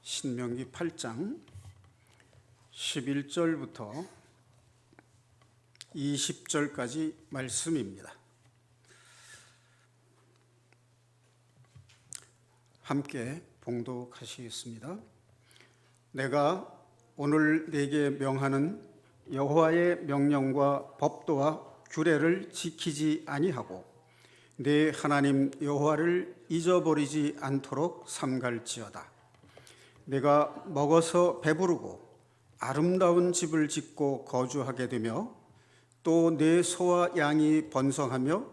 신명기 8장 11절부터 20절까지 말씀입니다. 함께 봉독하시겠습니다. 내가 오늘 네게 명하는 여호와의 명령과 법도와 규례를 지키지 아니하고 네 하나님 여호와를 잊어버리지 않도록 삼갈지어다. 내가 먹어서 배부르고 아름다운 집을 짓고 거주하게 되며 또 내 소와 양이 번성하며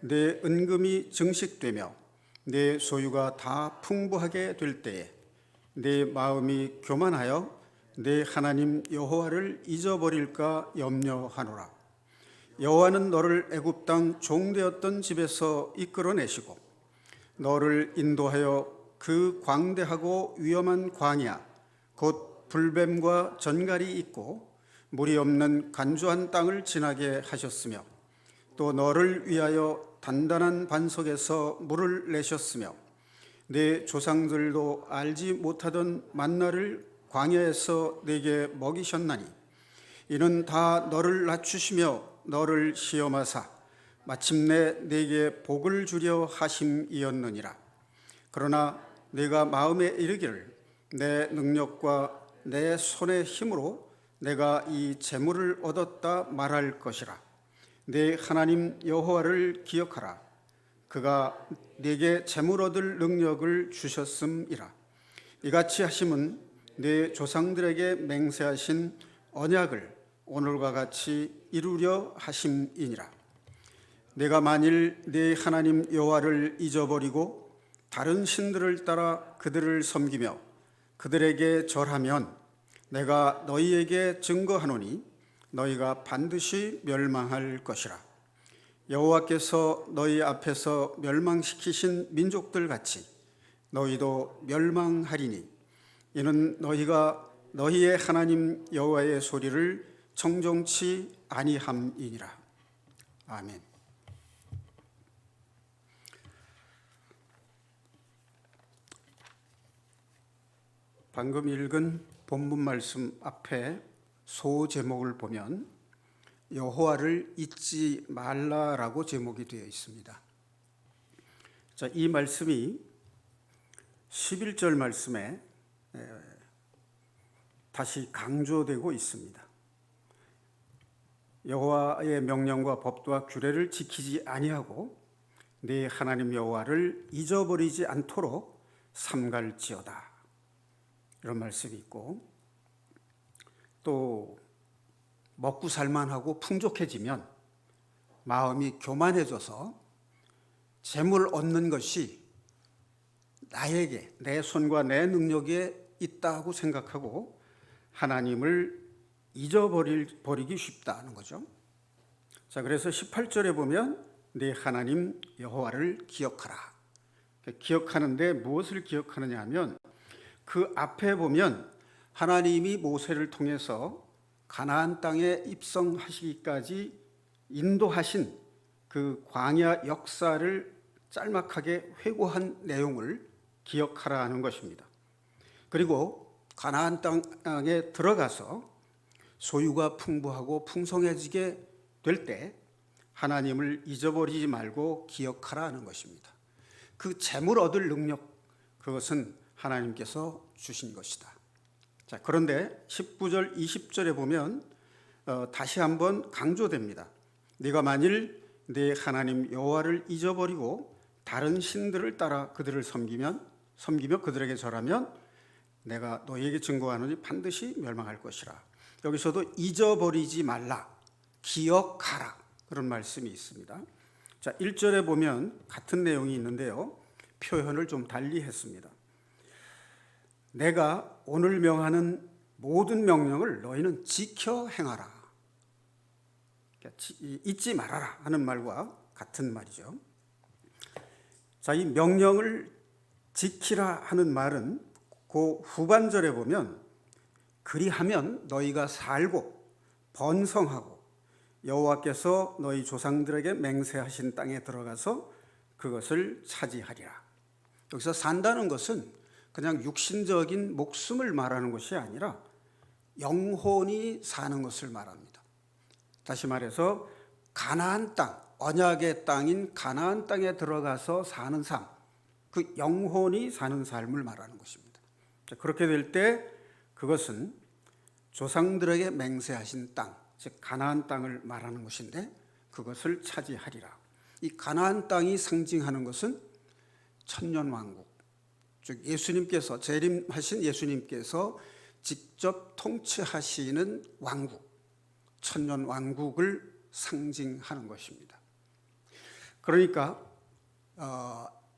내 은금이 증식되며 내 소유가 다 풍부하게 될 때에 내 마음이 교만하여 내 하나님 여호와를 잊어버릴까 염려하노라. 여호와는 너를 애굽 땅 종되었던 집에서 이끌어내시고 너를 인도하여 그 광대하고 위험한 광야 곧 불뱀과 전갈이 있고 물이 없는 간주한 땅을 지나게 하셨으며 또 너를 위하여 단단한 반석에서 물을 내셨으며 내 조상들도 알지 못하던 만나를 광야에서 내게 먹이셨나니 이는 다 너를 낮추시며 너를 시험하사 마침내 내게 복을 주려 하심이었느니라. 그러나 내가 마음에 이르기를 내 능력과 내 손의 힘으로 내가 이 재물을 얻었다 말할 것이라. 내 하나님 여호와를 기억하라. 그가 네게 재물 얻을 능력을 주셨음이라. 이같이 하심은 내 조상들에게 맹세하신 언약을 오늘과 같이 이루려 하심이니라. 내가 만일 네 하나님 여호와를 잊어버리고 다른 신들을 따라 그들을 섬기며 그들에게 절하면 내가 너희에게 증거하노니 너희가 반드시 멸망할 것이라. 여호와께서 너희 앞에서 멸망시키신 민족들 같이 너희도 멸망하리니 이는 너희가 너희의 하나님 여호와의 소리를 청종치 아니함이니라. 아멘. 방금 읽은 본문 말씀 앞에 소 제목을 보면 여호와를 잊지 말라라고 제목이 되어 있습니다. 자, 이 말씀이 11절 말씀에 다시 강조되고 있습니다. 여호와의 명령과 법도와 규례를 지키지 아니하고 네 하나님 여호와를 잊어버리지 않도록 삼갈지어다. 이런 말씀이 있고 또 먹고 살만하고 풍족해지면 마음이 교만해져서 재물 얻는 것이 나에게 내 손과 내 능력에 있다고 생각하고 하나님을 잊어버리기 쉽다는 거죠. 자, 그래서 18절에 보면 네 하나님 여호와를 기억하라. 기억하는데 무엇을 기억하느냐 하면 그 앞에 보면 하나님이 모세를 통해서 가나안 땅에 입성하시기까지 인도하신 그 광야 역사를 짤막하게 회고한 내용을 기억하라 하는 것입니다. 그리고 가나안 땅에 들어가서 소유가 풍부하고 풍성해지게 될 때 하나님을 잊어버리지 말고 기억하라 하는 것입니다. 그 재물 얻을 능력, 그것은 하나님께서 주신 것이다. 자, 그런데 19절, 20절에 보면 다시 한번 강조됩니다. 네가 만일 네 하나님 여호와를 잊어버리고 다른 신들을 따라 그들을 섬기며 그들에게 절하면 내가 너희에게 증거하노니 반드시 멸망할 것이라. 여기서도 잊어버리지 말라, 기억하라 그런 말씀이 있습니다. 자, 1절에 보면 같은 내용이 있는데요. 표현을 좀 달리 했습니다. 내가 오늘 명하는 모든 명령을 너희는 지켜 행하라. 잊지 말아라 하는 말과 같은 말이죠. 자, 이 명령을 지키라 하는 말은 그 후반절에 보면 그리하면 너희가 살고 번성하고 여호와께서 너희 조상들에게 맹세하신 땅에 들어가서 그것을 차지하리라. 여기서 산다는 것은 그냥 육신적인 목숨을 말하는 것이 아니라 영혼이 사는 것을 말합니다. 다시 말해서 가나안 땅, 언약의 땅인 가나안 땅에 들어가서 사는 삶, 그 영혼이 사는 삶을 말하는 것입니다. 그렇게 될 때 그것은 조상들에게 맹세하신 땅, 즉 가나안 땅을 말하는 것인데 그것을 차지하리라. 이 가나안 땅이 상징하는 것은 천년왕국, 즉 예수님께서 재림하신 예수님께서 직접 통치하시는 왕국, 천년왕국을 상징하는 것입니다. 그러니까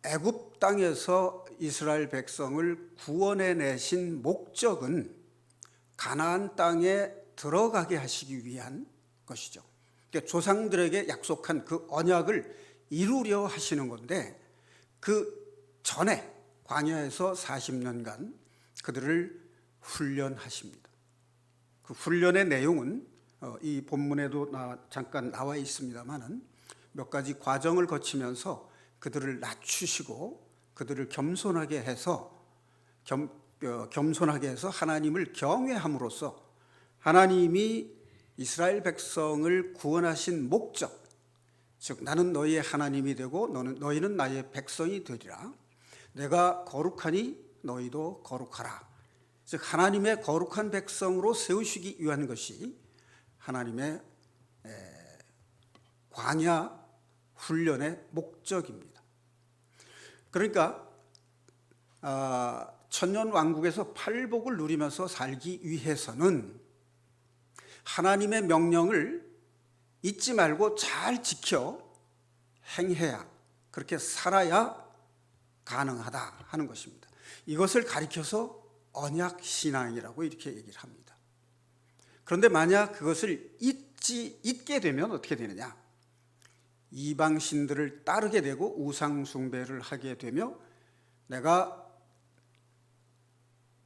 애굽 땅에서 이스라엘 백성을 구원해 내신 목적은 가나안 땅에 들어가게 하시기 위한 것이죠. 그러니까 조상들에게 약속한 그 언약을 이루려 하시는 건데 그 전에 광야에서 40년간 그들을 훈련하십니다. 그 훈련의 내용은 이 본문에도 잠깐 나와 있습니다만은 몇 가지 과정을 거치면서 그들을 낮추시고 그들을 겸손하게 해서 하나님을 경외함으로써 하나님이 이스라엘 백성을 구원하신 목적, 즉 나는 너희의 하나님이 되고 너희는 나의 백성이 되리라. 내가 거룩하니 너희도 거룩하라. 즉 하나님의 거룩한 백성으로 세우시기 위한 것이 하나님의 광야 훈련의 목적입니다. 그러니까 천년왕국에서 팔복을 누리면서 살기 위해서는 하나님의 명령을 잊지 말고 잘 지켜 행해야, 그렇게 살아야 가능하다 하는 것입니다. 이것을 가리켜서 언약신앙이라고 이렇게 얘기를 합니다. 그런데 만약 그것을 잊게 되면 어떻게 되느냐? 이방신들을 따르게 되고 우상숭배를 하게 되며 내가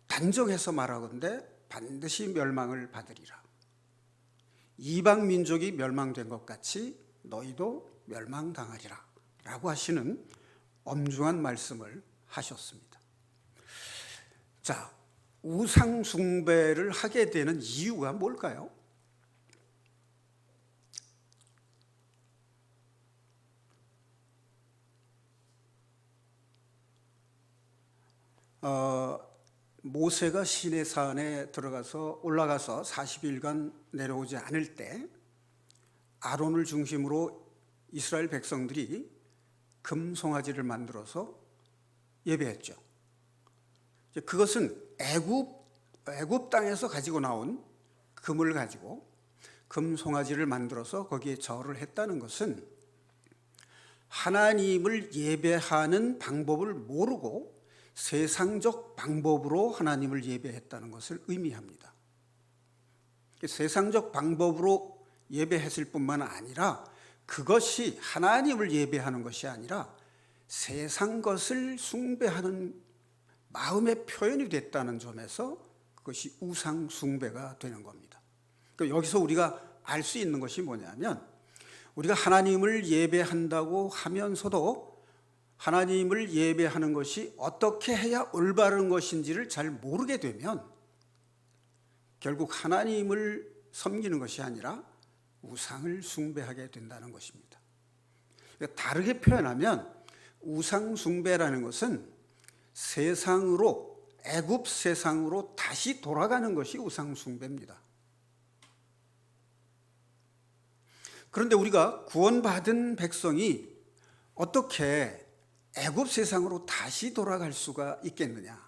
단정해서 말하건대 반드시 멸망을 받으리라. 이방 민족이 멸망된 것 같이 너희도 멸망당하리라 라고 하시는 엄중한 말씀을 하셨습니다. 자, 우상숭배를 하게 되는 이유가 뭘까요? 모세가 시내산에 올라가서 40일간 내려오지 않을 때 아론을 중심으로 이스라엘 백성들이 금송아지를 만들어서 예배했죠. 그것은 애굽 땅에서 가지고 나온 금을 가지고 금송아지를 만들어서 거기에 절을 했다는 것은 하나님을 예배하는 방법을 모르고 세상적 방법으로 하나님을 예배했다는 것을 의미합니다. 세상적 방법으로 예배했을 뿐만 아니라 그것이 하나님을 예배하는 것이 아니라 세상 것을 숭배하는 마음의 표현이 됐다는 점에서 그것이 우상 숭배가 되는 겁니다. 그러니까 여기서 우리가 알 수 있는 것이 뭐냐면 우리가 하나님을 예배한다고 하면서도 하나님을 예배하는 것이 어떻게 해야 올바른 것인지를 잘 모르게 되면 결국 하나님을 섬기는 것이 아니라 우상을 숭배하게 된다는 것입니다. 그러니까 다르게 표현하면 우상 숭배라는 것은 애굽 세상으로 다시 돌아가는 것이 우상 숭배입니다. 그런데 우리가 구원받은 백성이 어떻게 애굽 세상으로 다시 돌아갈 수가 있겠느냐?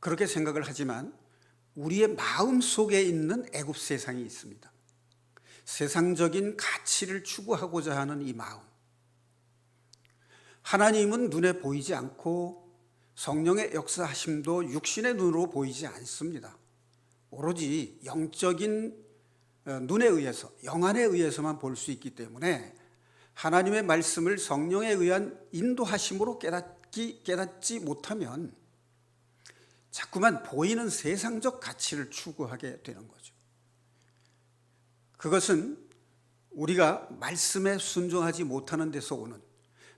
그렇게 생각을 하지만 우리의 마음 속에 있는 애굽 세상이 있습니다. 세상적인 가치를 추구하고자 하는 이 마음. 하나님은 눈에 보이지 않고 성령의 역사하심도 육신의 눈으로 보이지 않습니다. 오로지 영적인 눈에 의해서, 영안에 의해서만 볼 수 있기 때문에 하나님의 말씀을 성령에 의한 인도하심으로 깨닫지 못하면 자꾸만 보이는 세상적 가치를 추구하게 되는 거죠. 그것은 우리가 말씀에 순종하지 못하는 데서 오는,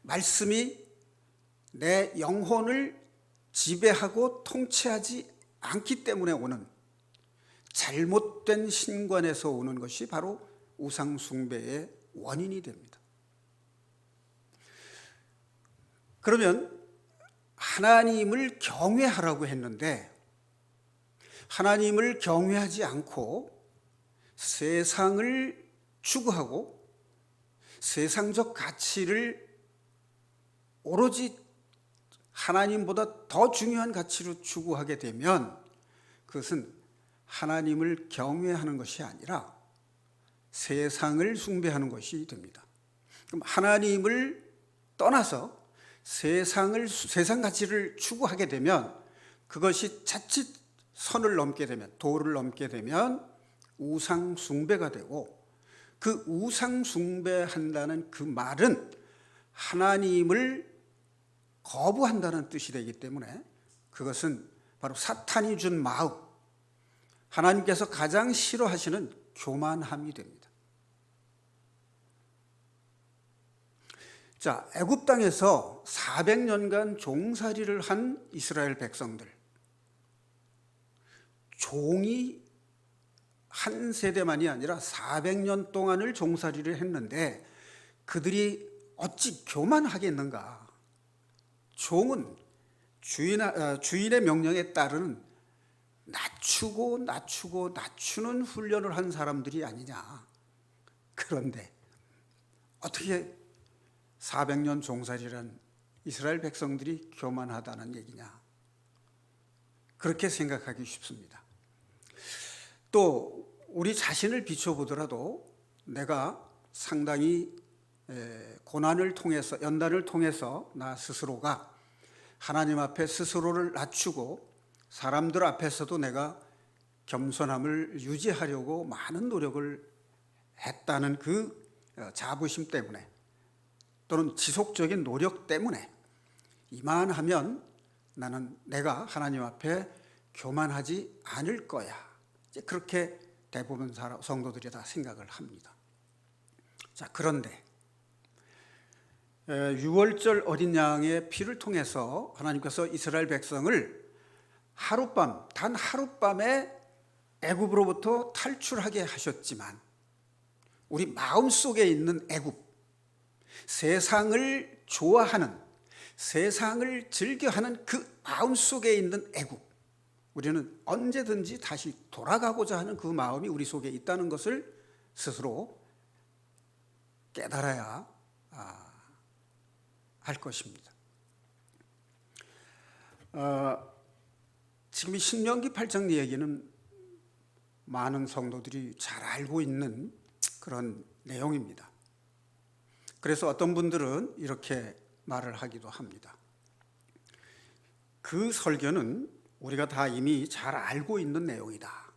말씀이 내 영혼을 지배하고 통치하지 않기 때문에 오는 잘못된 신관에서 오는 것이 바로 우상 숭배의 원인이 됩니다. 그러면 하나님을 경외하라고 했는데 하나님을 경외하지 않고 세상을 추구하고 세상적 가치를 오로지 하나님보다 더 중요한 가치로 추구하게 되면 그것은 하나님을 경외하는 것이 아니라 세상을 숭배하는 것이 됩니다. 그럼 하나님을 떠나서 세상 가치를 추구하게 되면 그것이 자칫 선을 넘게 되면 도를 넘게 되면 우상 숭배가 되고 그 우상 숭배한다는 그 말은 하나님을 거부한다는 뜻이 되기 때문에 그것은 바로 사탄이 준 마음, 하나님께서 가장 싫어하시는 교만함이 됩니다. 자, 애굽 땅에서 400년간 종살이를 한 이스라엘 백성들, 종이 한 세대만이 아니라 400년 동안을 종살이를 했는데 그들이 어찌 교만하겠는가? 종은 주인의 명령에 따르는 낮추는 훈련을 한 사람들이 아니냐. 그런데 어떻게 400년 종살이란 이스라엘 백성들이 교만하다는 얘기냐? 그렇게 생각하기 쉽습니다. 또 우리 자신을 비춰보더라도 내가 상당히 고난을 통해서 연단을 통해서 나 스스로가 하나님 앞에 스스로를 낮추고 사람들 앞에서도 내가 겸손함을 유지하려고 많은 노력을 했다는 그 자부심 때문에 또는 지속적인 노력 때문에 이만하면 나는 내가 하나님 앞에 교만하지 않을 거야. 이제 그렇게 대부분 성도들이 다 생각을 합니다. 자, 그런데 6월절 어린 양의 피를 통해서 하나님께서 이스라엘 백성을 단 하룻밤에 애굽으로부터 탈출하게 하셨지만 우리 마음속에 있는 애굽, 세상을 좋아하는, 세상을 즐겨하는 그 마음속에 있는 애굽, 우리는 언제든지 다시 돌아가고자 하는 그 마음이 우리 속에 있다는 것을 스스로 깨달아야 할 것입니다. 지금 이 신명기 8장 얘기는 많은 성도들이 잘 알고 있는 그런 내용입니다. 그래서 어떤 분들은 이렇게 말을 하기도 합니다. 그 설교는 우리가 다 이미 잘 알고 있는 내용이다.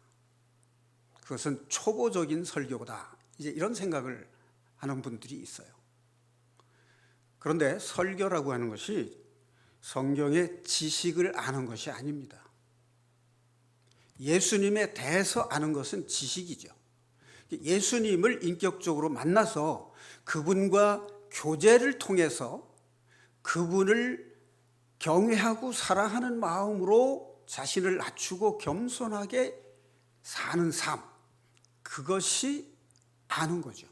그것은 초보적인 설교다. 이제 이런 생각을 하는 분들이 있어요. 그런데 설교라고 하는 것이 성경의 지식을 아는 것이 아닙니다. 예수님에 대해서 아는 것은 지식이죠. 예수님을 인격적으로 만나서 그분과 교제를 통해서 그분을 경외하고 사랑하는 마음으로 자신을 낮추고 겸손하게 사는 삶, 그것이 아는 거죠.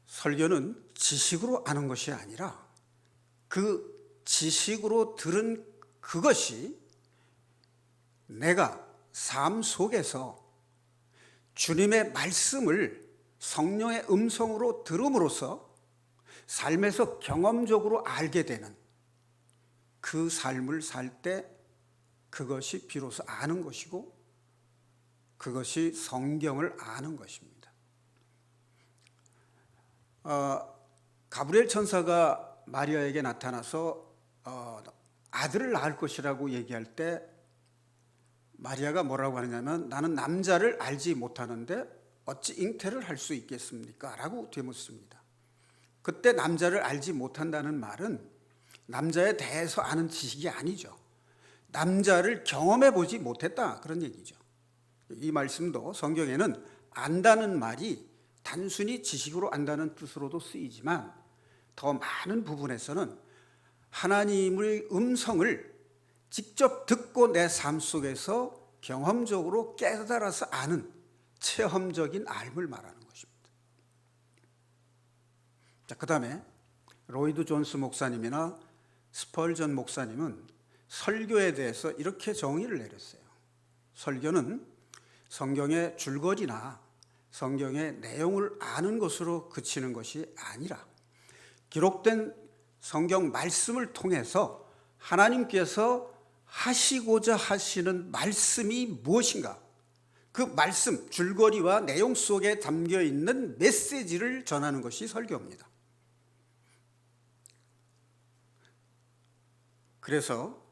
설교는 지식으로 아는 것이 아니라 그 지식으로 들은 그것이 내가 삶 속에서 주님의 말씀을 성령의 음성으로 들음으로써 삶에서 경험적으로 알게 되는 그 삶을 살 때 그것이 비로소 아는 것이고 그것이 성경을 아는 것입니다. 가브리엘 천사가 마리아에게 나타나서 아들을 낳을 것이라고 얘기할 때 마리아가 뭐라고 하느냐면 나는 남자를 알지 못하는데 어찌 잉태를 할 수 있겠습니까? 라고 되묻습니다. 그때 남자를 알지 못한다는 말은 남자에 대해서 아는 지식이 아니죠. 남자를 경험해 보지 못했다 그런 얘기죠. 이 말씀도 성경에는 안다는 말이 단순히 지식으로 안다는 뜻으로도 쓰이지만 더 많은 부분에서는 하나님의 음성을 직접 듣고 내 삶 속에서 경험적으로 깨달아서 아는 체험적인 알을 말하는 것입니다. 자, 그다음에 로이드 존스 목사님이나 스펄전 목사님은 설교에 대해서 이렇게 정의를 내렸어요. 설교는 성경의 줄거리나 성경의 내용을 아는 것으로 그치는 것이 아니라 기록된 성경 말씀을 통해서 하나님께서 하시고자 하시는 말씀이 무엇인가, 그 말씀, 줄거리와 내용 속에 담겨 있는 메시지를 전하는 것이 설교입니다. 그래서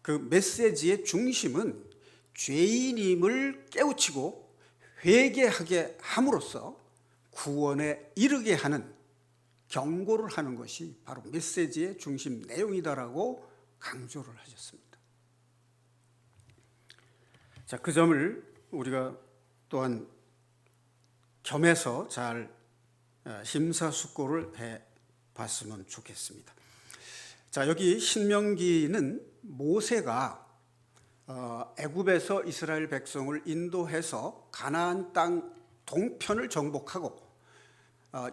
그 메시지의 중심은 죄인임을 깨우치고 회개하게 함으로써 구원에 이르게 하는 경고를 하는 것이 바로 메시지의 중심 내용이다라고 강조를 하셨습니다. 자, 그 점을 우리가 또한 겸해서 잘 심사숙고를 해 봤으면 좋겠습니다. 자, 여기 신명기는 모세가 애굽에서 이스라엘 백성을 인도해서 가나안 땅 동편을 정복하고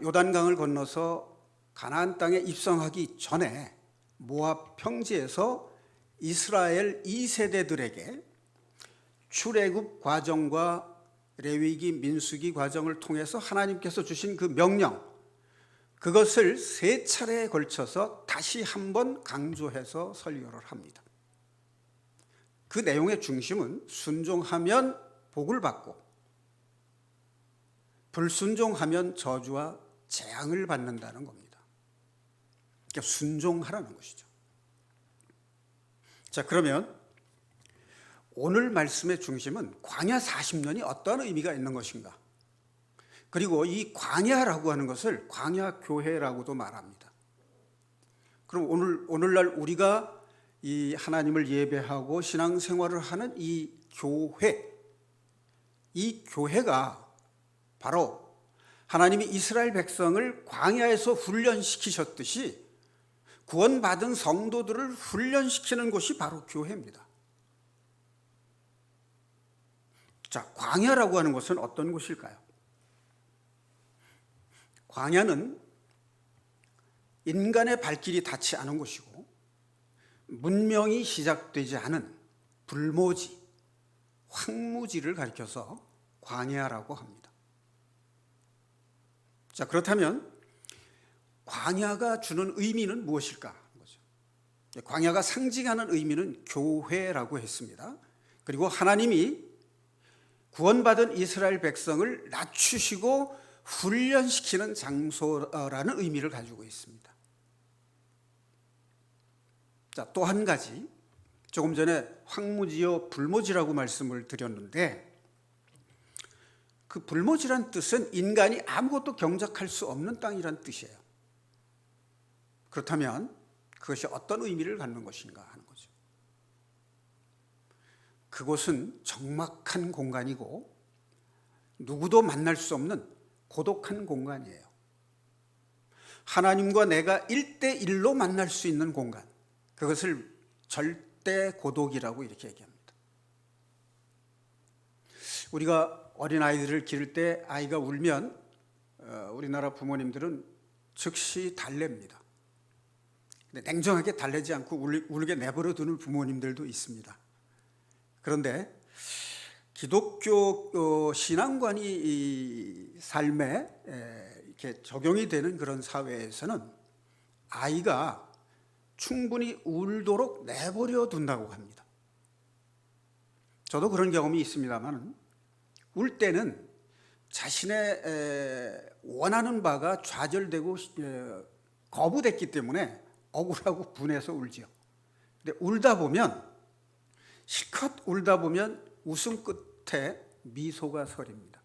요단강을 건너서 가나안 땅에 입성하기 전에 모압 평지에서 이스라엘 2세대들에게 출애굽 과정과 레위기, 민수기 과정을 통해서 하나님께서 주신 그 명령, 그것을 3차례에 걸쳐서 다시 한번 강조해서 설교를 합니다. 그 내용의 중심은 순종하면 복을 받고 불순종하면 저주와 재앙을 받는다는 겁니다. 그러니까 순종하라는 것이죠. 자, 그러면 오늘 말씀의 중심은 광야 40년이 어떤 의미가 있는 것인가? 그리고 이 광야라고 하는 것을 광야교회라고도 말합니다. 그럼 오늘날 우리가 이 하나님을 예배하고 신앙생활을 하는 이 교회가 바로 하나님이 이스라엘 백성을 광야에서 훈련시키셨듯이 구원받은 성도들을 훈련시키는 곳이 바로 교회입니다. 자, 광야라고 하는 것은 어떤 곳일까요? 광야는 인간의 발길이 닿지 않은 곳이고 문명이 시작되지 않은 불모지, 황무지를 가리켜서 광야라고 합니다. 자, 그렇다면 광야가 주는 의미는 무엇일까? 광야가 상징하는 의미는 교회라고 했습니다. 그리고 하나님이 구원받은 이스라엘 백성을 낮추시고 훈련시키는 장소라는 의미를 가지고 있습니다. 자, 또 한 가지, 조금 전에 황무지요 불모지라고 말씀을 드렸는데 그 불모지란 뜻은 인간이 아무것도 경작할 수 없는 땅이란 뜻이에요. 그렇다면 그것이 어떤 의미를 갖는 것인가 하는 거죠. 그곳은 적막한 공간이고 누구도 만날 수 없는 고독한 공간이에요. 하나님과 내가 1대1로 만날 수 있는 공간, 그것을 절대 고독이라고 이렇게 얘기합니다. 우리가 어린아이들을 기를 때 아이가 울면 우리나라 부모님들은 즉시 달랩니다. 근데 냉정하게 달래지 않고 울게 내버려 두는 부모님들도 있습니다. 그런데 기독교 신앙관이 이 삶에 이렇게 적용이 되는 그런 사회에서는 아이가 충분히 울도록 내버려 둔다고 합니다. 저도 그런 경험이 있습니다만 울 때는 자신의 원하는 바가 좌절되고 거부됐기 때문에 억울하고 분해서 울지요. 근데 실컷 울다 보면 웃음 끝에 미소가 서립니다.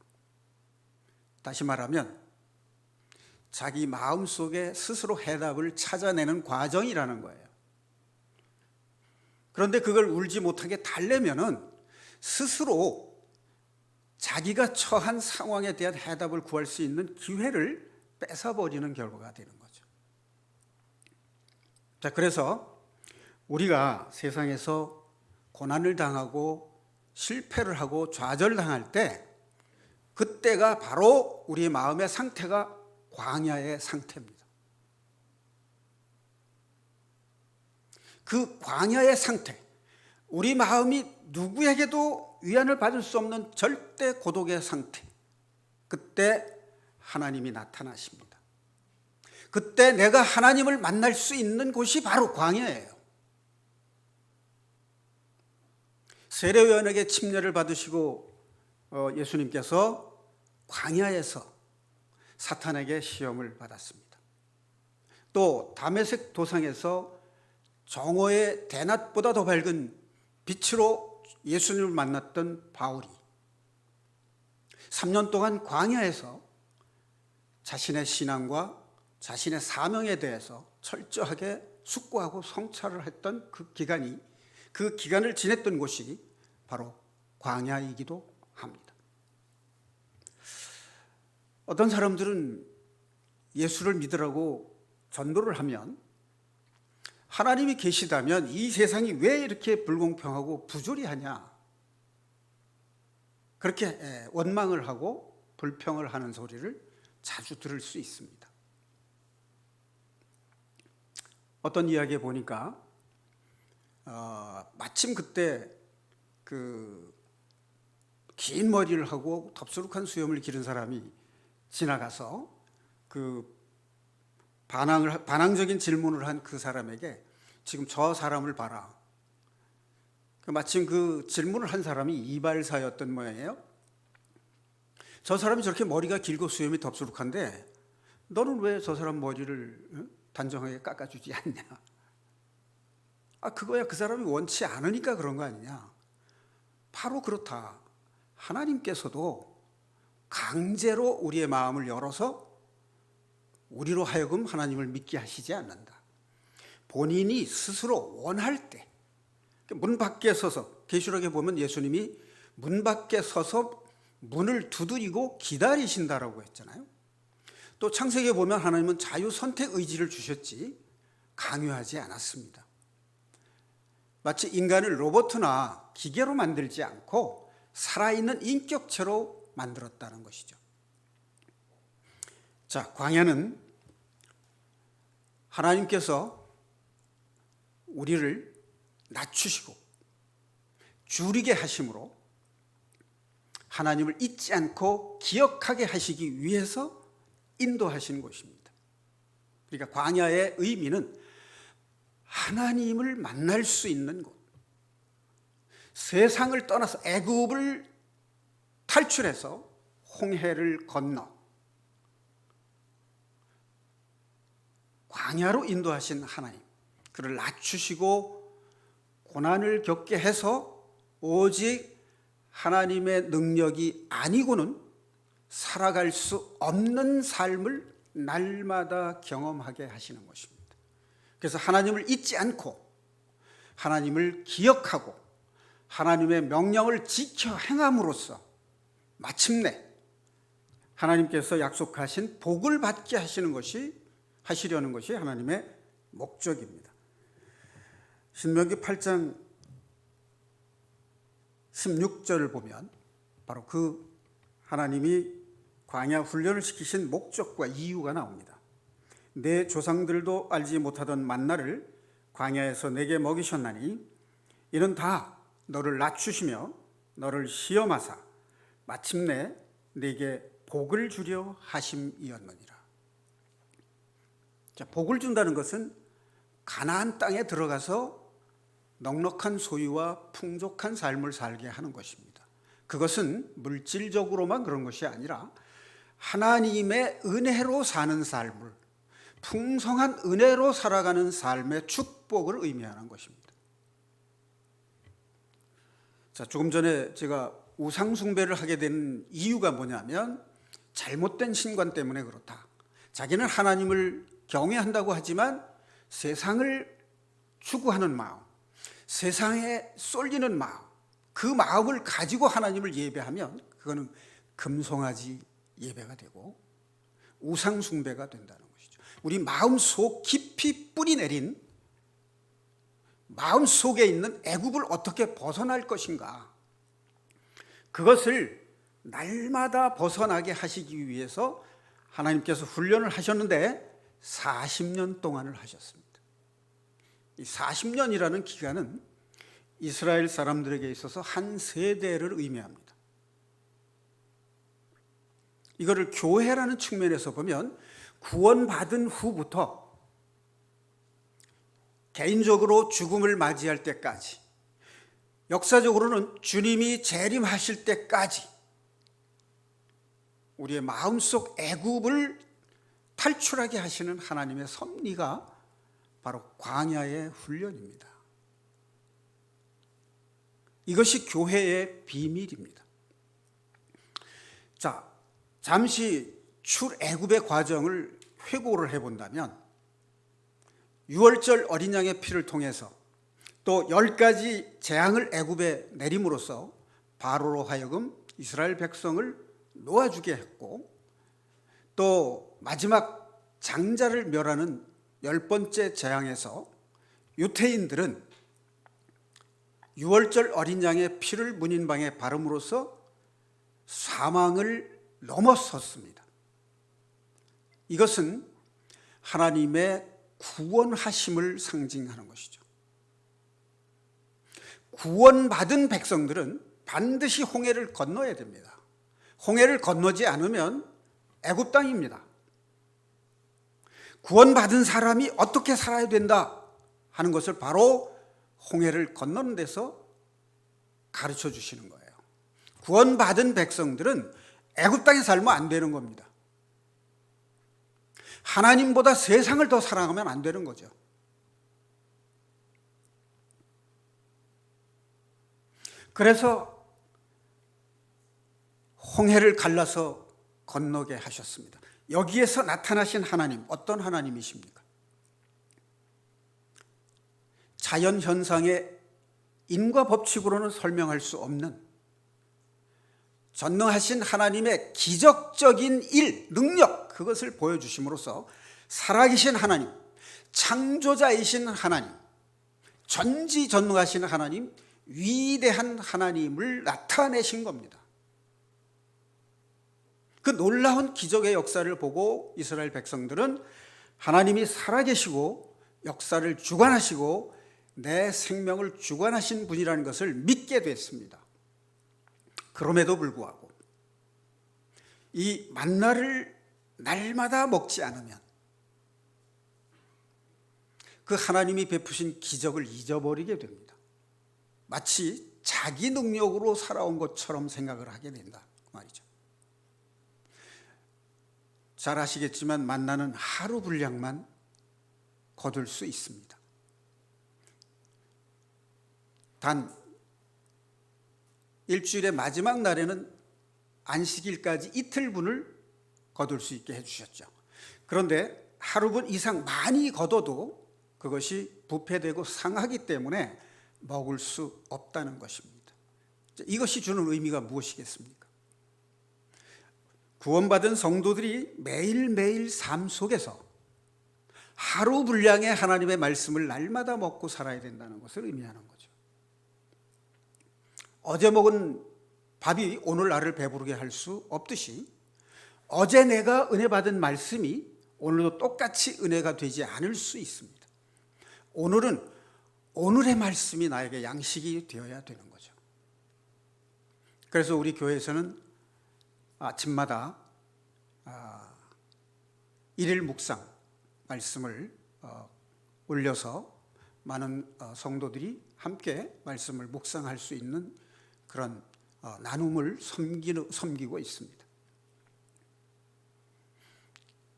다시 말하면 자기 마음속에 스스로 해답을 찾아내는 과정이라는 거예요. 그런데 그걸 울지 못하게 달래면은 스스로 자기가 처한 상황에 대한 해답을 구할 수 있는 기회를 뺏어버리는 결과가 되는 거죠. 자, 그래서 우리가 세상에서 고난을 당하고 실패를 하고 좌절당할 때 그때가 바로 우리의 마음의 상태가 광야의 상태입니다. 그 광야의 상태, 우리 마음이 누구에게도 위안을 받을 수 없는 절대 고독의 상태, 그때 하나님이 나타나십니다. 그때 내가 하나님을 만날 수 있는 곳이 바로 광야예요. 세례요한에게 침례를 받으시고 예수님께서 광야에서 사탄에게 시험을 받았습니다. 또 다메섹 도상에서 정오의 대낮보다 더 밝은 빛으로 예수님을 만났던 바울이 3년 동안 광야에서 자신의 신앙과 자신의 사명에 대해서 철저하게 숙고하고 성찰을 했던 그 기간을 지냈던 곳이 바로 광야이기도 합니다. 어떤 사람들은 예수를 믿으라고 전도를 하면 하나님이 계시다면 이 세상이 왜 이렇게 불공평하고 부조리하냐, 그렇게 원망을 하고 불평을 하는 소리를 자주 들을 수 있습니다. 어떤 이야기에 보니까 마침 그때 그 긴 머리를 하고 덥수룩한 수염을 기른 사람이 지나가서 그 반항적인 질문을 한 그 사람에게 지금 저 사람을 봐라. 마침 그 질문을 한 사람이 이발사였던 모양이에요. 저 사람이 저렇게 머리가 길고 수염이 덥수룩한데 너는 왜 저 사람 머리를 단정하게 깎아주지 않냐? 그거야 그 사람이 원치 않으니까 그런 거 아니냐? 바로 그렇다. 하나님께서도 강제로 우리의 마음을 열어서 우리로 하여금 하나님을 믿게 하시지 않는다. 본인이 스스로 원할 때, 문 밖에 서서, 계시록에 보면 예수님이 문 밖에 서서 문을 두드리고 기다리신다라고 했잖아요. 또 창세기에 보면 하나님은 자유 선택 의지를 주셨지 강요하지 않았습니다. 마치 인간을 로봇이나 기계로 만들지 않고 살아있는 인격체로 만들었다는 것이죠. 자, 광야는 하나님께서 우리를 낮추시고 줄이게 하심으로 하나님을 잊지 않고 기억하게 하시기 위해서 인도하시는 곳입니다. 그러니까 광야의 의미는 하나님을 만날 수 있는 곳, 세상을 떠나서 애굽을 탈출해서 홍해를 건너 광야로 인도하신 하나님, 그를 낮추시고 고난을 겪게 해서 오직 하나님의 능력이 아니고는 살아갈 수 없는 삶을 날마다 경험하게 하시는 것입니다. 그래서 하나님을 잊지 않고 하나님을 기억하고 하나님의 명령을 지켜 행함으로써 마침내 하나님께서 약속하신 복을 받게 하시려는 것이 하나님의 목적입니다. 신명기 8장 16절을 보면 바로 그 하나님이 광야 훈련을 시키신 목적과 이유가 나옵니다. 내 조상들도 알지 못하던 만나를 광야에서 내게 먹이셨나니 이는 다 너를 낮추시며 너를 시험하사 마침내 내게 복을 주려 하심이었느니라. 자, 복을 준다는 것은 가나안 땅에 들어가서 넉넉한 소유와 풍족한 삶을 살게 하는 것입니다. 그것은 물질적으로만 그런 것이 아니라 하나님의 은혜로 사는 삶을, 풍성한 은혜로 살아가는 삶의 축복을 의미하는 것입니다. 자, 조금 전에 제가 우상 숭배를 하게 된 이유가 뭐냐면 잘못된 신관 때문에 그렇다. 자기는 하나님을 경외한다고 하지만 세상을 추구하는 마음, 세상에 쏠리는 마음, 그 마음을 가지고 하나님을 예배하면 그거는 금송아지 예배가 되고 우상 숭배가 된다는 것이죠. 우리 마음속 깊이 뿌리 내린 마음속에 있는 애굽을 어떻게 벗어날 것인가, 그것을 날마다 벗어나게 하시기 위해서 하나님께서 훈련을 하셨는데 40년 동안을 하셨습니다. 이 40년이라는 기간은 이스라엘 사람들에게 있어서 한 세대를 의미합니다. 이거를 교회라는 측면에서 보면 구원받은 후부터 개인적으로 죽음을 맞이할 때까지, 역사적으로는 주님이 재림하실 때까지 우리의 마음속 애굽을 탈출하게 하시는 하나님의 섭리가 바로 광야의 훈련입니다. 이것이 교회의 비밀입니다. 자, 잠시 출애굽의 과정을 회고를 해본다면, 유월절 어린 양의 피를 통해서 또 10가지 재앙을 애굽에 내림으로써 바로로 하여금 이스라엘 백성을 놓아주게 했고, 또 마지막 장자를 멸하는 10번째 재앙에서 유태인들은 유월절 어린 양의 피를 문인방에 바름으로써 사망을 넘어섰습니다. 이것은 하나님의 구원하심을 상징하는 것이죠. 구원받은 백성들은 반드시 홍해를 건너야 됩니다. 홍해를 건너지 않으면 애굽 땅입니다. 구원받은 사람이 어떻게 살아야 된다 하는 것을 바로 홍해를 건너는 데서 가르쳐 주시는 거예요. 구원받은 백성들은 애굽 땅에 살면 안 되는 겁니다. 하나님보다 세상을 더 사랑하면 안 되는 거죠. 그래서 홍해를 갈라서 건너게 하셨습니다. 여기에서 나타나신 하나님, 어떤 하나님이십니까? 자연 현상의 인과 법칙으로는 설명할 수 없는 전능하신 하나님의 기적적인 일, 능력, 그것을 보여주심으로써 살아계신 하나님, 창조자이신 하나님, 전지전능하신 하나님, 위대한 하나님을 나타내신 겁니다. 그 놀라운 기적의 역사를 보고 이스라엘 백성들은 하나님이 살아계시고 역사를 주관하시고 내 생명을 주관하신 분이라는 것을 믿게 됐습니다. 그럼에도 불구하고 이 만나를 날마다 먹지 않으면 그 하나님이 베푸신 기적을 잊어버리게 됩니다. 마치 자기 능력으로 살아온 것처럼 생각을 하게 된다 그 말이죠. 잘 아시겠지만 만나는 하루 분량만 거둘 수 있습니다. 단 일주일의 마지막 날에는 안식일까지 이틀분을 거둘 수 있게 해주셨죠. 그런데 하루분 이상 많이 거둬도 그것이 부패되고 상하기 때문에 먹을 수 없다는 것입니다. 이것이 주는 의미가 무엇이겠습니까? 구원받은 성도들이 매일매일 삶 속에서 하루 분량의 하나님의 말씀을 날마다 먹고 살아야 된다는 것을 의미하는 거죠. 어제 먹은 밥이 오늘 나를 배부르게 할 수 없듯이 어제 내가 은혜 받은 말씀이 오늘도 똑같이 은혜가 되지 않을 수 있습니다. 오늘은 오늘의 말씀이 나에게 양식이 되어야 되는 거죠. 그래서 우리 교회에서는 아침마다 일일 묵상 말씀을 올려서 많은 성도들이 함께 말씀을 묵상할 수 있는 그런 나눔을 섬기고 있습니다.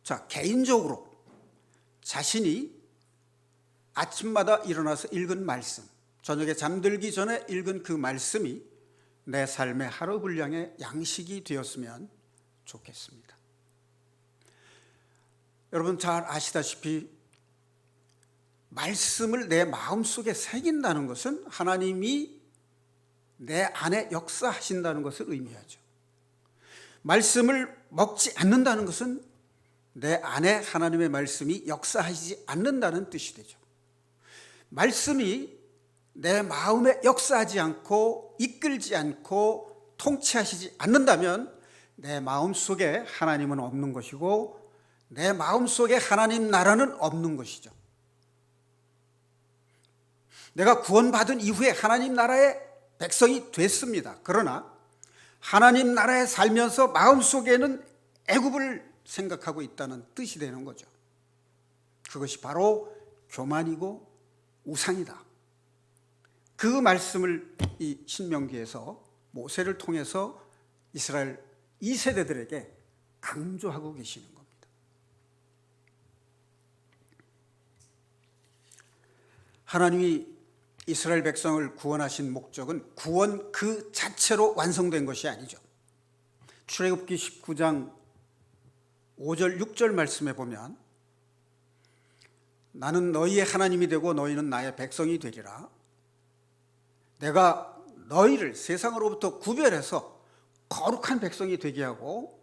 자, 개인적으로 자신이 아침마다 일어나서 읽은 말씀, 저녁에 잠들기 전에 읽은 그 말씀이 내 삶의 하루 분량의 양식이 되었으면 좋겠습니다. 여러분 잘 아시다시피 말씀을 내 마음속에 새긴다는 것은 하나님이 내 안에 역사하신다는 것을 의미하죠. 말씀을 먹지 않는다는 것은 내 안에 하나님의 말씀이 역사하지 않는다는 뜻이 되죠. 말씀이 내 마음에 역사하지 않고 이끌지 않고 통치하시지 않는다면 내 마음 속에 하나님은 없는 것이고 내 마음 속에 하나님 나라는 없는 것이죠. 내가 구원받은 이후에 하나님 나라의 백성이 됐습니다. 그러나 하나님 나라에 살면서 마음속에는 애굽을 생각하고 있다는 뜻이 되는 거죠. 그것이 바로 교만이고 우상이다. 그 말씀을 이 신명기에서 모세를 통해서 이스라엘 2세대들에게 강조하고 계시는 겁니다. 하나님이 이스라엘 백성을 구원하신 목적은 구원 그 자체로 완성된 것이 아니죠. 출애굽기 19장 5절 6절 말씀에 보면 나는 너희의 하나님이 되고 너희는 나의 백성이 되리라. 내가 너희를 세상으로부터 구별해서 거룩한 백성이 되게 하고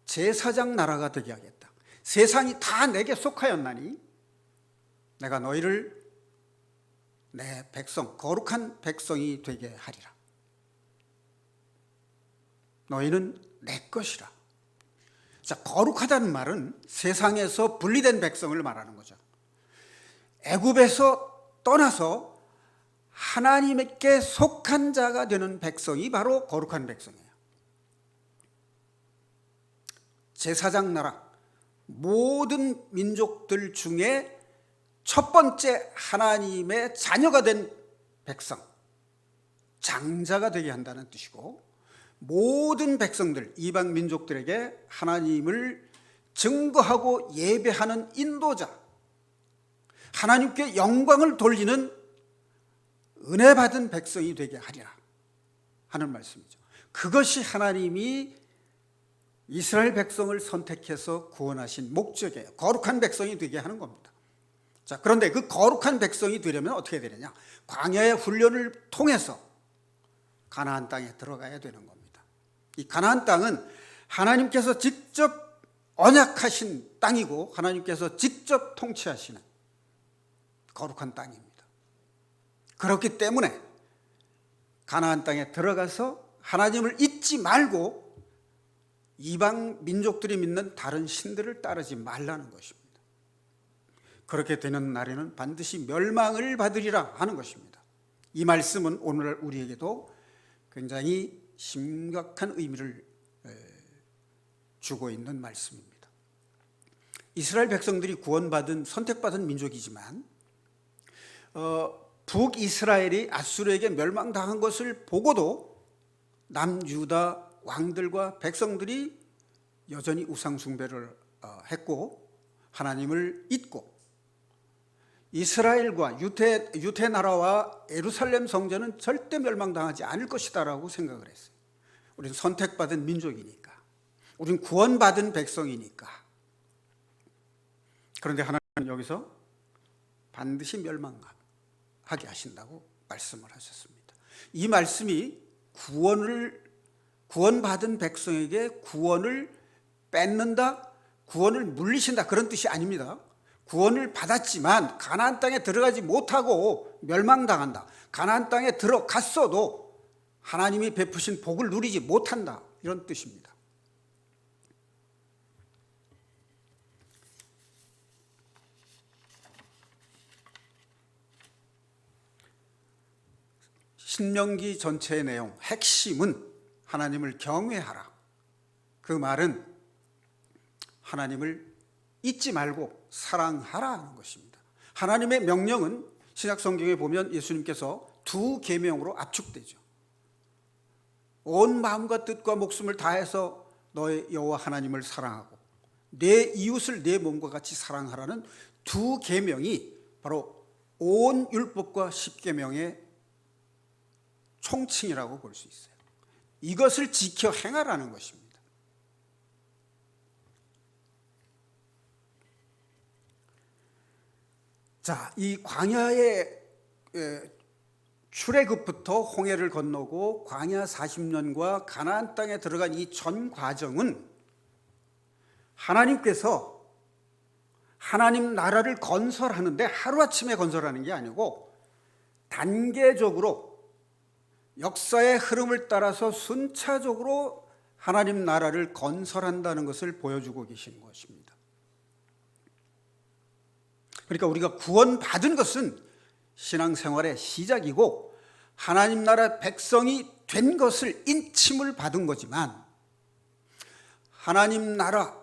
제사장 나라가 되게 하겠다. 세상이 다 내게 속하였나니 내가 너희를 내 백성, 거룩한 백성이 되게 하리라. 너희는 내 것이라. 자, 거룩하다는 말은 세상에서 분리된 백성을 말하는 거죠. 애굽에서 떠나서 하나님께 속한 자가 되는 백성이 바로 거룩한 백성이에요. 제사장 나라, 모든 민족들 중에 첫 번째 하나님의 자녀가 된 백성, 장자가 되게 한다는 뜻이고, 모든 백성들, 이방 민족들에게 하나님을 증거하고 예배하는 인도자, 하나님께 영광을 돌리는 은혜 받은 백성이 되게 하리라 하는 말씀이죠. 그것이 하나님이 이스라엘 백성을 선택해서 구원하신 목적이에요. 거룩한 백성이 되게 하는 겁니다. 자, 그런데 그 거룩한 백성이 되려면 어떻게 되느냐? 광야의 훈련을 통해서 가나안 땅에 들어가야 되는 겁니다. 이 가나안 땅은 하나님께서 직접 언약하신 땅이고 하나님께서 직접 통치하시는 거룩한 땅입니다. 그렇기 때문에 가나안 땅에 들어가서 하나님을 잊지 말고 이방 민족들이 믿는 다른 신들을 따르지 말라는 것입니다. 그렇게 되는 날에는 반드시 멸망을 받으리라 하는 것입니다. 이 말씀은 오늘날 우리에게도 굉장히 심각한 의미를 주고 있는 말씀입니다. 이스라엘 백성들이 구원받은 선택받은 민족이지만 북이스라엘이 아수르에게 멸망당한 것을 보고도 남유다 왕들과 백성들이 여전히 우상숭배를 했고 하나님을 잊고 이스라엘과 유대 나라와 예루살렘 성전은 절대 멸망당하지 않을 것이다라고 생각을 했어요. 우리는 선택받은 민족이니까, 우리는 구원받은 백성이니까. 그런데 하나님은 여기서 반드시 멸망하게 하신다고 말씀을 하셨습니다. 이 말씀이 구원받은 백성에게 구원을 뺏는다, 구원을 물리신다 그런 뜻이 아닙니다. 구원을 받았지만 가나안 땅에 들어가지 못하고 멸망당한다. 가나안 땅에 들어갔어도 하나님이 베푸신 복을 누리지 못한다. 이런 뜻입니다. 신명기 전체의 내용, 핵심은 하나님을 경외하라. 그 말은 하나님을 잊지 말고 사랑하라는 것입니다. 하나님의 명령은 신약 성경에 보면 예수님께서 두 계명으로 압축되죠. 온 마음과 뜻과 목숨을 다해서 너의 여호와 하나님을 사랑하고 내 이웃을 내 몸과 같이 사랑하라는 두 계명이 바로 온 율법과 십계명의 총칭이라고 볼 수 있어요. 이것을 지켜 행하라는 것입니다. 자, 이 광야의 출애굽부터 홍해를 건너고 광야 40년과 가나안 땅에 들어간 이 전 과정은 하나님께서 하나님 나라를 건설하는데 하루아침에 건설하는 게 아니고 단계적으로 역사의 흐름을 따라서 순차적으로 하나님 나라를 건설한다는 것을 보여주고 계신 것입니다. 그러니까 우리가 구원받은 것은 신앙생활의 시작이고 하나님 나라 백성이 된 것을 인침을 받은 거지만 하나님 나라,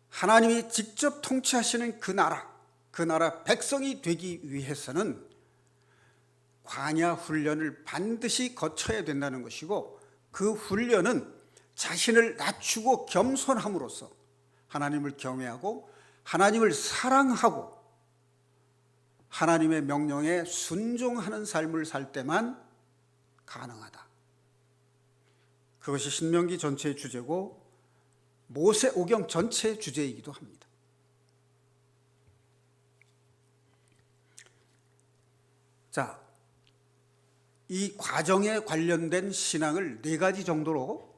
하나님이 직접 통치하시는 그 나라 백성이 되기 위해서는 광야 훈련을 반드시 거쳐야 된다는 것이고 그 훈련은 자신을 낮추고 겸손함으로써 하나님을 경외하고 하나님을 사랑하고 하나님의 명령에 순종하는 삶을 살 때만 가능하다. 그것이 신명기 전체의 주제고 모세오경 전체의 주제이기도 합니다. 자, 이 과정에 관련된 신앙을 네 가지 정도로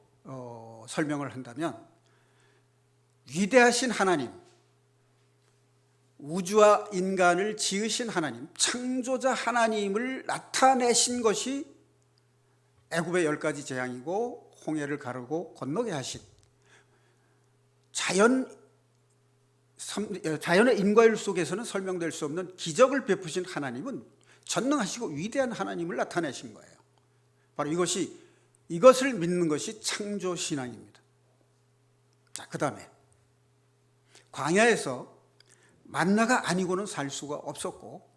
설명을 한다면 위대하신 하나님, 우주와 인간을 지으신 하나님, 창조자 하나님을 나타내신 것이 애굽의 10가지 재앙이고 홍해를 가르고 건너게 하신 자연의 인과율 속에서는 설명될 수 없는 기적을 베푸신 하나님은 전능하시고 위대한 하나님을 나타내신 거예요. 바로 이것을 믿는 것이 창조신앙입니다. 자, 그 다음에 광야에서 만나가 아니고는 살 수가 없었고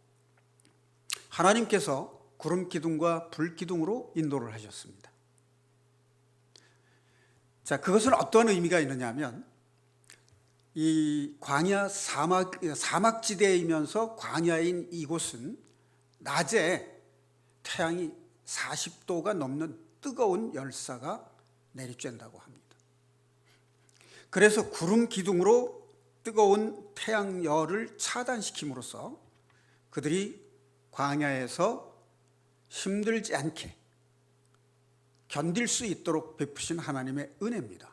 하나님께서 구름 기둥과 불 기둥으로 인도를 하셨습니다. 자, 그것은 어떤 의미가 있느냐 하면 이 광야 사막지대이면서 광야인 이곳은 낮에 태양이 40도가 넘는 뜨거운 열사가 내리쬐다고 합니다. 그래서 구름 기둥으로 뜨거운 태양열을 차단시킴으로써 그들이 광야에서 힘들지 않게 견딜 수 있도록 베푸신 하나님의 은혜입니다.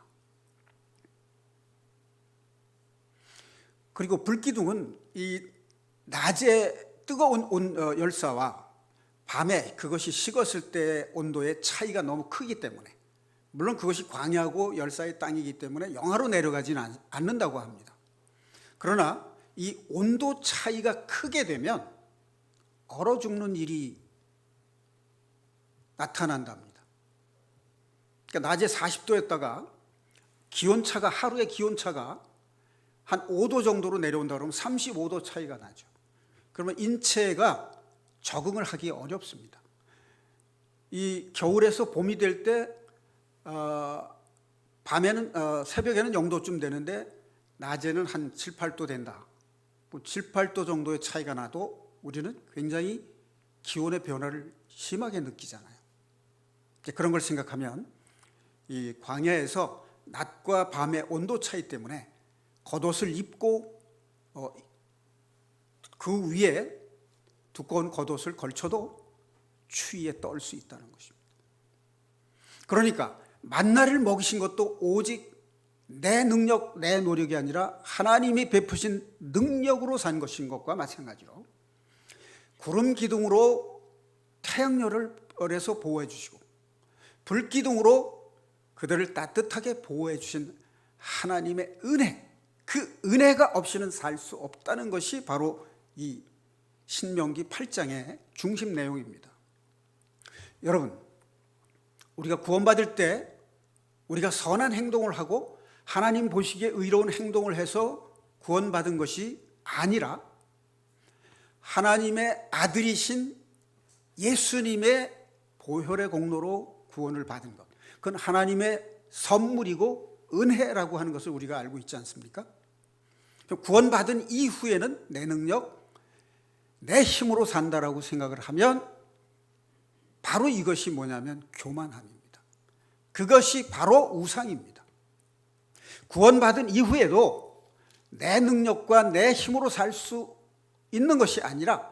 그리고 불기둥은 이 낮에 뜨거운 열사와 밤에 그것이 식었을 때 온도의 차이가 너무 크기 때문에 물론 그것이 광야고 열사의 땅이기 때문에 영하로 내려가지는 않는다고 합니다. 그러나 이 온도 차이가 크게 되면 얼어 죽는 일이 나타난답니다. 그러니까 낮에 40도였다가 기온차가 하루의 기온차가 한 5도 정도로 내려온다 그러면 35도 차이가 나죠. 그러면 인체가 적응을 하기 어렵습니다. 이 겨울에서 봄이 될 때 밤에는 새벽에는 0도쯤 되는데 낮에는 한 7, 8도 된다. 7, 8도 정도의 차이가 나도 우리는 굉장히 기온의 변화를 심하게 느끼잖아요. 그런 걸 생각하면 이 광야에서 낮과 밤의 온도 차이 때문에 겉옷을 입고 그 위에 두꺼운 겉옷을 걸쳐도 추위에 떨 수 있다는 것입니다. 그러니까 만나를 먹이신 것도 오직 내 능력, 내 노력이 아니라 하나님이 베푸신 능력으로 산 것인 것과 마찬가지로 구름 기둥으로 태양열을 얼에서 보호해 주시고 불 기둥으로 그들을 따뜻하게 보호해 주신 하나님의 은혜, 그 은혜가 없이는 살 수 없다는 것이 바로 이 신명기 8장의 중심 내용입니다. 여러분, 우리가 구원받을 때 우리가 선한 행동을 하고 하나님 보시기에 의로운 행동을 해서 구원받은 것이 아니라 하나님의 아들이신 예수님의 보혈의 공로로 구원을 받은 것, 그건 하나님의 선물이고 은혜라고 하는 것을 우리가 알고 있지 않습니까? 구원받은 이후에는 내 능력, 내 힘으로 산다라고 생각을 하면 바로 이것이 뭐냐면 교만함입니다. 그것이 바로 우상입니다. 구원받은 이후에도 내 능력과 내 힘으로 살 수 있는 것이 아니라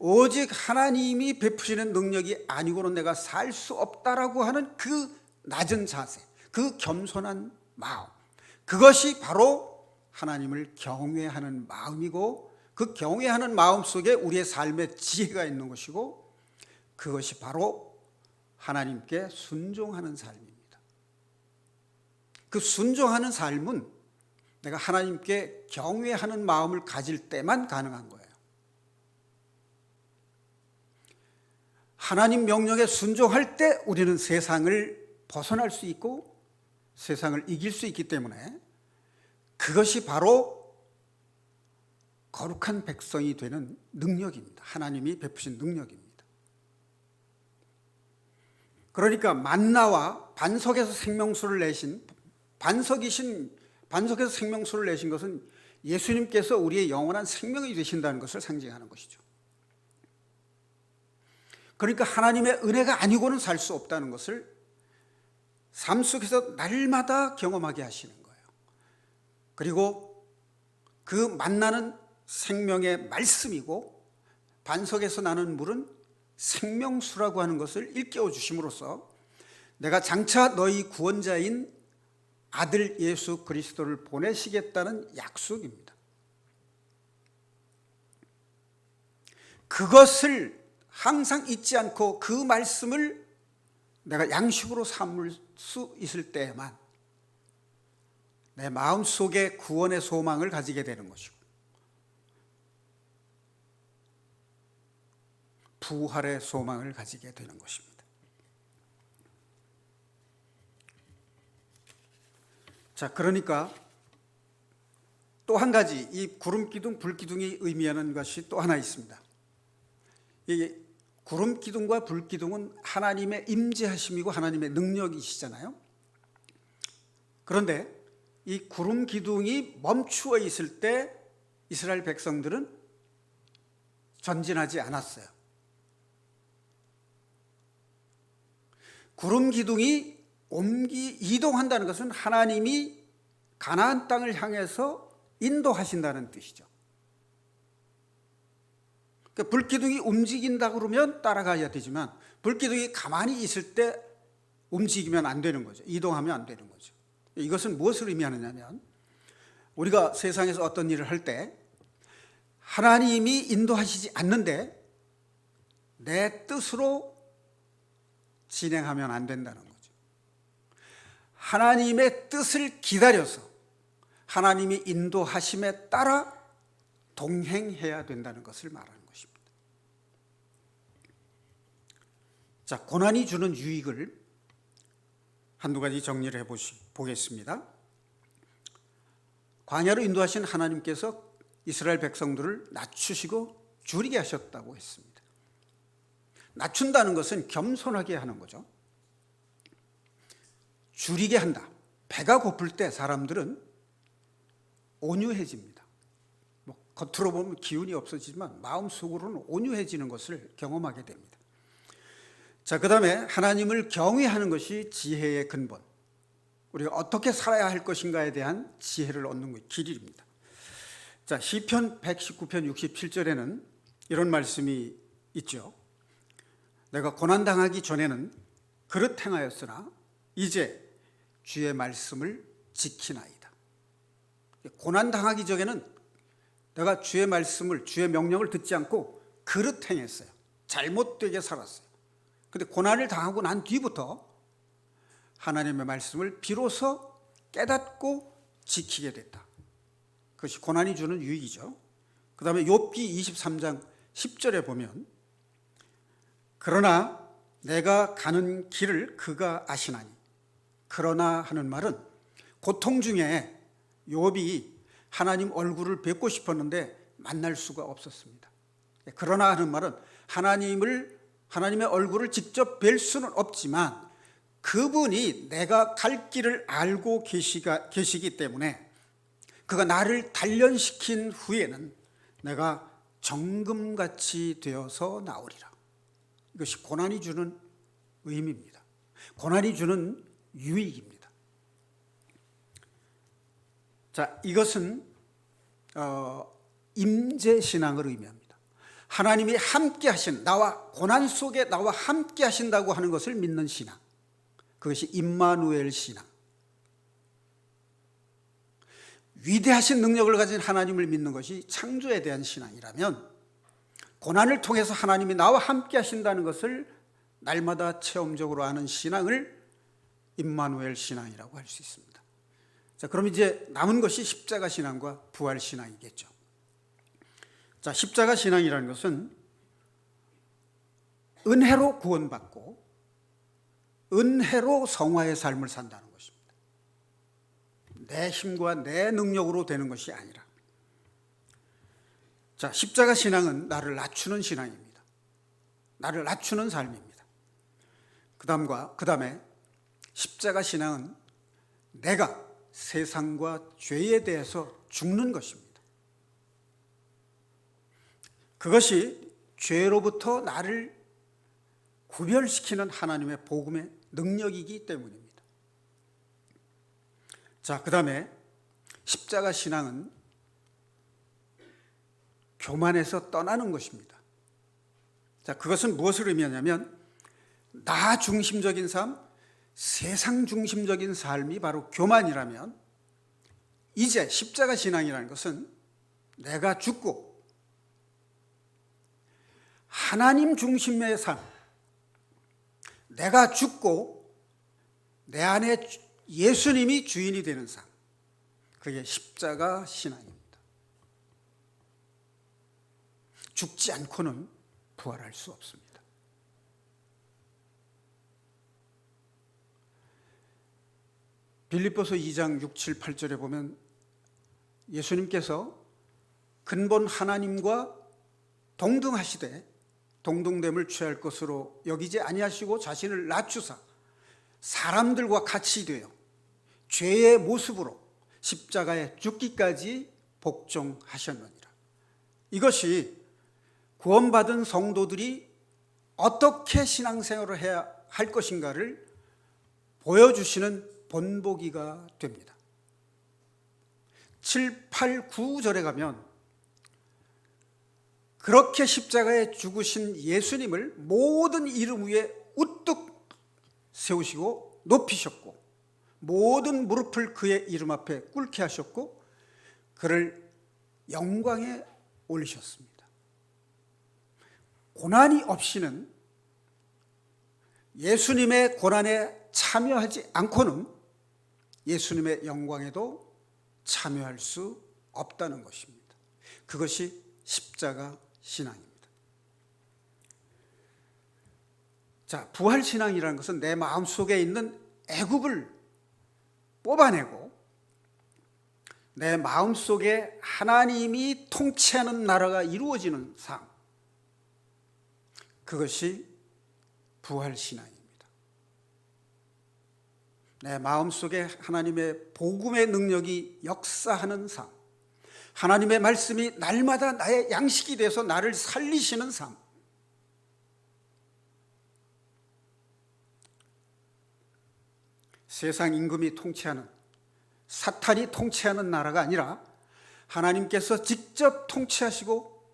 오직 하나님이 베푸시는 능력이 아니고는 내가 살 수 없다라고 하는 그 낮은 자세, 그 겸손한 마음, 그것이 바로 하나님을 경외하는 마음이고, 그 경외하는 마음 속에 우리의 삶의 지혜가 있는 것이고, 그것이 바로 하나님께 순종하는 삶입니다. 그 순종하는 삶은 내가 하나님께 경외하는 마음을 가질 때만 가능한 거예요. 하나님 명령에 순종할 때 우리는 세상을 벗어날 수 있고 세상을 이길 수 있기 때문에 그것이 바로 거룩한 백성이 되는 능력입니다. 하나님이 베푸신 능력입니다. 그러니까 만나와 반석에서 생명수를 내신 반석에서 생명수를 내신 것은 예수님께서 우리의 영원한 생명이 되신다는 것을 상징하는 것이죠. 그러니까 하나님의 은혜가 아니고는 살 수 없다는 것을 삶 속에서 날마다 경험하게 하시는 거예요. 그리고 그 만나는 생명의 말씀이고 반석에서 나는 물은 생명수라고 하는 것을 일깨워 주심으로써 내가 장차 너희 구원자인 아들 예수 그리스도를 보내시겠다는 약속입니다. 그것을 항상 잊지 않고 그 말씀을 내가 양식으로 삼을 수 있을 때에만 내 마음속에 구원의 소망을 가지게 되는 것이고 부활의 소망을 가지게 되는 것입니다. 자, 그러니까 또 한 가지 이 구름기둥, 불기둥이 의미하는 것이 또 하나 있습니다. 이 구름기둥과 불기둥은 하나님의 임재하심이고 하나님의 능력이시잖아요. 그런데 이 구름기둥이 멈추어 있을 때 이스라엘 백성들은 전진하지 않았어요. 구름기둥이 이동한다는 것은 하나님이 가나안 땅을 향해서 인도하신다는 뜻이죠. 그러니까 불기둥이 움직인다 그러면 따라가야 되지만 불기둥이 가만히 있을 때 움직이면 안 되는 거죠. 이동하면 안 되는 거죠. 이것은 무엇을 의미하느냐면 우리가 세상에서 어떤 일을 할 때 하나님이 인도하시지 않는데 내 뜻으로 진행하면 안 된다는 거죠. 하나님의 뜻을 기다려서 하나님이 인도하심에 따라 동행해야 된다는 것을 말하는 것입니다. 자, 고난이 주는 유익을 한두 가지 정리를 해보겠습니다. 광야로 인도하신 하나님께서 이스라엘 백성들을 낮추시고 줄이게 하셨다고 했습니다. 낮춘다는 것은 겸손하게 하는 거죠. 줄이게 한다. 배가 고플 때 사람들은 온유해집니다. 겉으로 보면 기운이 없어지지만 마음속으로는 온유해지는 것을 경험하게 됩니다. 자, 그 다음에 하나님을 경외하는 것이 지혜의 근본, 우리가 어떻게 살아야 할 것인가에 대한 지혜를 얻는 길입니다. 자, 시편 119편 67절에는 이런 말씀이 있죠. 내가 고난당하기 전에는 그릇 행하였으나 이제 주의 말씀을 지키나이다. 고난당하기 전에는 내가 주의 말씀을, 주의 명령을 듣지 않고 그릇 행했어요. 잘못되게 살았어요. 그런데 고난을 당하고 난 뒤부터 하나님의 말씀을 비로소 깨닫고 지키게 됐다. 그것이 고난이 주는 유익이죠. 그 다음에 욥기 23장 10절에 보면 그러나 내가 가는 길을 그가 아시나니, 그러나 하는 말은 고통 중에 욥이 하나님 얼굴을 뵙고 싶었는데 만날 수가 없었습니다. 그러나 하는 말은 하나님의 얼굴을 직접 뵐 수는 없지만 그분이 내가 갈 길을 알고 계시기 때문에 그가 나를 단련시킨 후에는 내가 정금같이 되어서 나오리라. 이것이 고난이 주는 의미입니다. 고난이 주는 유익입니다. 자, 이것은 임재신앙을 의미합니다. 하나님이 함께 하신, 나와 고난 속에 나와 함께 하신다고 하는 것을 믿는 신앙, 그것이 임마누엘 신앙. 위대하신 능력을 가진 하나님을 믿는 것이 창조에 대한 신앙이라면, 고난을 통해서 하나님이 나와 함께 하신다는 것을 날마다 체험적으로 아는 신앙을 임마누엘 신앙이라고 할 수 있습니다. 자, 그럼 이제 남은 것이 십자가 신앙과 부활 신앙이겠죠. 자, 십자가 신앙이라는 것은 은혜로 구원받고 은혜로 성화의 삶을 산다는 것입니다. 내 힘과 내 능력으로 되는 것이 아니라. 자, 십자가 신앙은 나를 낮추는 신앙입니다. 나를 낮추는 삶입니다. 그 다음에 십자가 신앙은 내가 세상과 죄에 대해서 죽는 것입니다. 그것이 죄로부터 나를 구별시키는 하나님의 복음의 능력이기 때문입니다. 자, 그 다음에 십자가 신앙은 교만에서 떠나는 것입니다. 자, 그것은 무엇을 의미하냐면, 나 중심적인 삶, 세상 중심적인 삶이 바로 교만이라면, 이제 십자가 신앙이라는 것은 내가 죽고 하나님 중심의 삶, 내가 죽고 내 안에 예수님이 주인이 되는 삶, 그게 십자가 신앙입니다. 죽지 않고는 부활할 수 없습니다. 빌립보서 2장 6, 7, 8절에 보면 예수님께서 근본 하나님과 동등하시되 동등됨을 취할 것으로 여기지 아니하시고 자신을 낮추사 사람들과 같이 되어 죄의 모습으로 십자가에 죽기까지 복종하셨느니라. 이것이 구원받은 성도들이 어떻게 신앙생활을 해야 할 것인가를 보여주시는 본보기가 됩니다. 7, 8, 9절에 가면 그렇게 십자가에 죽으신 예수님을 모든 이름 위에 우뚝 세우시고 높이셨고, 모든 무릎을 그의 이름 앞에 꿇게 하셨고, 그를 영광에 올리셨습니다. 고난이 없이는, 예수님의 고난에 참여하지 않고는 예수님의 영광에도 참여할 수 없다는 것입니다. 그것이 십자가 신앙입니다. 자, 부활 신앙이라는 것은 내 마음속에 있는 애굽을 뽑아내고 내 마음속에 하나님이 통치하는 나라가 이루어지는 삶, 그것이 부활 신앙입니다. 내 마음속에 하나님의 복음의 능력이 역사하는 삶, 하나님의 말씀이 날마다 나의 양식이 돼서 나를 살리시는 삶, 세상 임금이 통치하는, 사탄이 통치하는 나라가 아니라 하나님께서 직접 통치하시고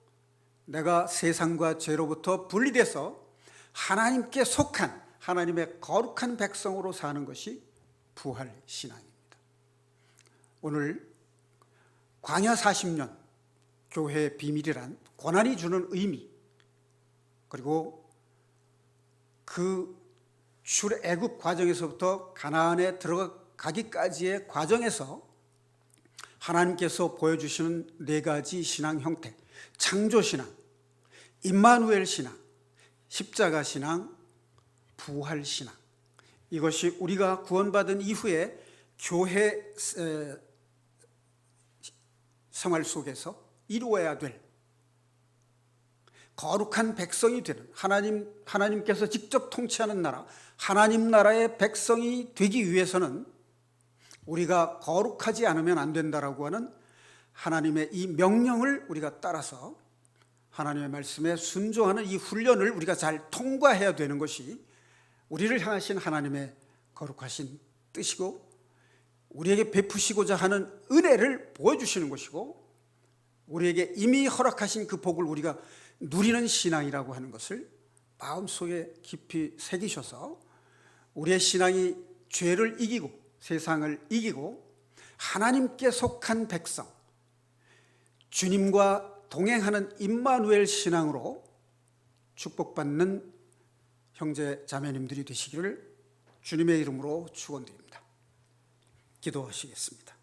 내가 세상과 죄로부터 분리돼서 하나님께 속한 하나님의 거룩한 백성으로 사는 것이 부활 신앙입니다. 오늘 광야 40년 교회의 비밀이란 고난이 주는 의미, 그리고 그 출애굽 과정에서부터 가나안에 들어가기까지의 과정에서 하나님께서 보여주시는 네 가지 신앙 형태, 창조 신앙, 임마누엘 신앙, 십자가 신앙, 부활 신앙, 이것이 우리가 구원받은 이후에 교회 생활 속에서 이루어야 될 거룩한 백성이 되는, 하나님께서 직접 통치하는 나라, 하나님 나라의 백성이 되기 위해서는 우리가 거룩하지 않으면 안 된다라고 하는 하나님의 이 명령을 우리가 따라서 하나님의 말씀에 순종하는 이 훈련을 우리가 잘 통과해야 되는 것이 우리를 향하신 하나님의 거룩하신 뜻이고, 우리에게 베푸시고자 하는 은혜를 보여주시는 것이고, 우리에게 이미 허락하신 그 복을 우리가 누리는 신앙이라고 하는 것을 마음속에 깊이 새기셔서 우리의 신앙이 죄를 이기고 세상을 이기고 하나님께 속한 백성, 주님과 동행하는 임마누엘 신앙으로 축복받는 형제 자매님들이 되시기를 주님의 이름으로 축원드립니다. 기도하시겠습니다.